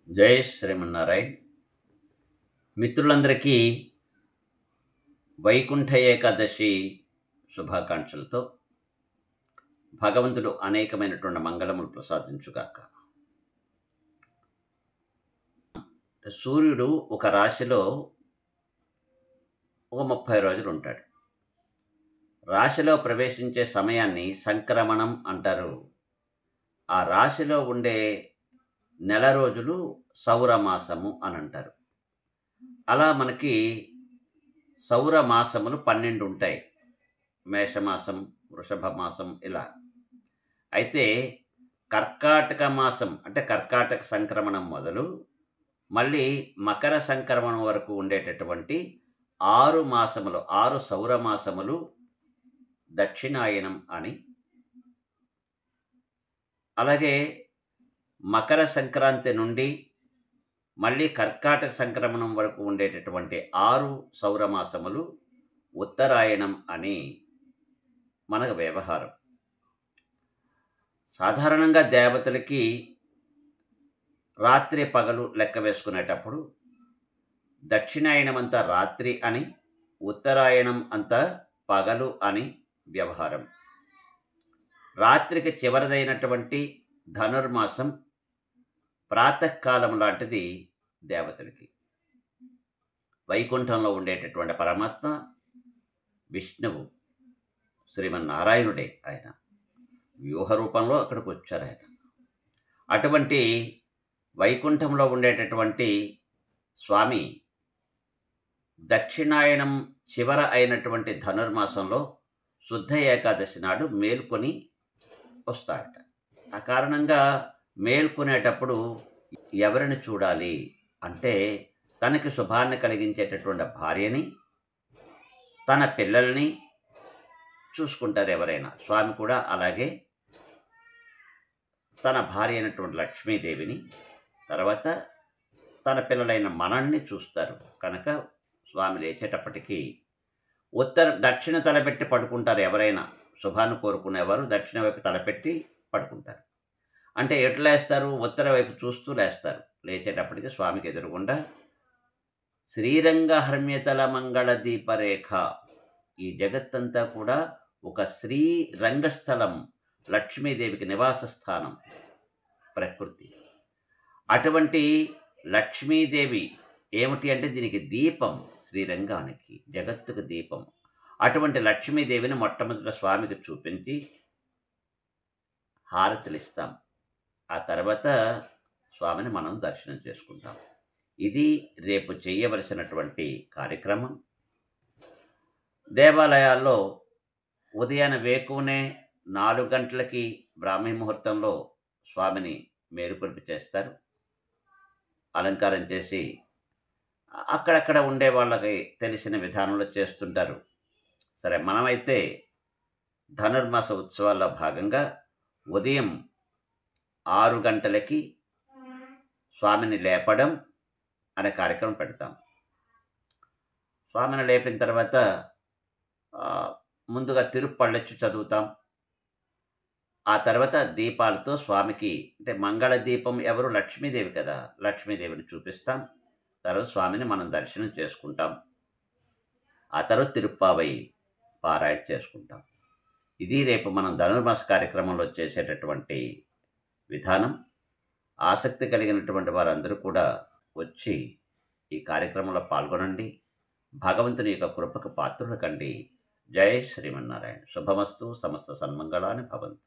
జై శ్రీమన్నారాయణ్. మిత్రులందరికీ వైకుంఠ ఏకాదశి శుభాకాంక్షలతో భగవంతుడు అనేకమైనటువంటి మంగళములు ప్రసాదించుగాక. సూర్యుడు ఒక రాశిలో ఒక 30 రోజులు ఉంటాడు. రాశిలో ప్రవేశించే సమయాన్ని సంక్రమణం అంటారు. ఆ రాశిలో ఉండే నెల రోజులు సౌరమాసము అని అంటారు. అలా మనకి సౌరమాసములు 12 ఉంటాయి. మేషమాసం, వృషభ మాసం ఇలా. అయితే కర్కాటక మాసం అంటే కర్కాటక సంక్రమణం మొదలు మళ్ళీ మకర సంక్రమణం వరకు ఉండేటటువంటి 6 మాసములు, 6 సౌరమాసములు దక్షిణాయనం అని, అలాగే మకర సంక్రాంతి నుండి మళ్ళీ కర్కాటక సంక్రమణం వరకు ఉండేటటువంటి 6 సౌరమాసములు ఉత్తరాయణం అని మనకు వ్యవహారం. సాధారణంగా దేవతలకి రాత్రి పగలు లెక్క వేసుకునేటప్పుడు దక్షిణాయనం అంతా రాత్రి అని, ఉత్తరాయణం అంతా పగలు అని వ్యవహారం. రాత్రికి చివరిదైనటువంటి ధనుర్మాసం ప్రాతకాలం లాంటిది దేవతలకి. వైకుంఠంలో ఉండేటటువంటి పరమాత్మ విష్ణువు, శ్రీమన్నారాయణుడే. ఆయన వ్యూహ రూపంలో అక్కడికి వచ్చారు. ఆయన అటువంటి వైకుంఠంలో ఉండేటటువంటి స్వామి దక్షిణాయనం చివర అయినటువంటి ధనుర్మాసంలో శుద్ధ ఏకాదశి నాడు మేల్కొని వస్తాడట. ఆ కారణంగా మేల్కొనేటప్పుడు ఎవరిని చూడాలి అంటే తనకి శుభాన్ని కలిగించేటటువంటి భార్యని, తన పిల్లల్ని చూసుకుంటారు ఎవరైనా. స్వామి కూడా అలాగే తన భార్య అయినటువంటి లక్ష్మీదేవిని, తర్వాత తన పిల్లలైన మనల్ని చూస్తారు. కనుక స్వామి లేచేటప్పటికీ దక్షిణ తలపెట్టి పడుకుంటారు. ఎవరైనా శుభాన్ని కోరుకునేవారు దక్షిణ వైపు తలపెట్టి పడుకుంటారు. అంటే ఎటు లేస్తారు? ఉత్తర వైపు చూస్తూ లేస్తారు. లేచేటప్పటికి స్వామికి ఎదురుగుండా శ్రీరంగ హర్మ్యతల మంగళ దీపరేఖ, ఈ జగత్తంతా కూడా ఒక శ్రీరంగస్థలం, లక్ష్మీదేవికి నివాస స్థానం ప్రకృతి. అటువంటి లక్ష్మీదేవి ఏమిటి అంటే దీనికి దీపం, శ్రీరంగానికి జగత్తుకు దీపం. అటువంటి లక్ష్మీదేవిని మొట్టమొదట స్వామికి చూపించి హారతులిస్తాం. ఆ తర్వాత స్వామిని మనం దర్శనం చేసుకుంటాం. ఇది రేపు చేయవలసినటువంటి కార్యక్రమం. దేవాలయాల్లో ఉదయాన్నే వేకువనే 4 గంటలకి బ్రాహ్మీ ముహూర్తంలో స్వామిని మేలుకొల్పి చేస్తారు. అలంకారం చేసి అక్కడక్కడ ఉండే వాళ్ళకి తెలిసిన విధానంలో చేస్తుంటారు. సరే, మనమైతే ధనుర్మాస ఉత్సవాల్లో భాగంగా ఉదయం 6 గంటలకి స్వామిని లేపడం అనే కార్యక్రమం పెడతాం. స్వామిని లేపిన తర్వాత ముందుగా తిరుప్పళ్ళొచ్చు చదువుతాం. ఆ తర్వాత దీపాలతో స్వామికి, అంటే మంగళ దీపం ఎవరు? లక్ష్మీదేవి కదా, లక్ష్మీదేవిని చూపిస్తాం. తర్వాత స్వామిని మనం దర్శనం చేసుకుంటాం. ఆ తర్వాత తిరుప్పావై పారాయణ చేసుకుంటాం. ఇది రేపు మనం ధనుర్మాస కార్యక్రమంలో చేసేటటువంటి విధానం. ఆసక్తి కలిగినటువంటి వారందరూ కూడా వచ్చి ఈ కార్యక్రమంలో పాల్గొనండి. భగవంతుని యొక్క కృపకు పాత్రులు కండి. జై శ్రీమన్నారాయణ. శుభమస్తు. సమస్త సన్మంగళాని భవంతు.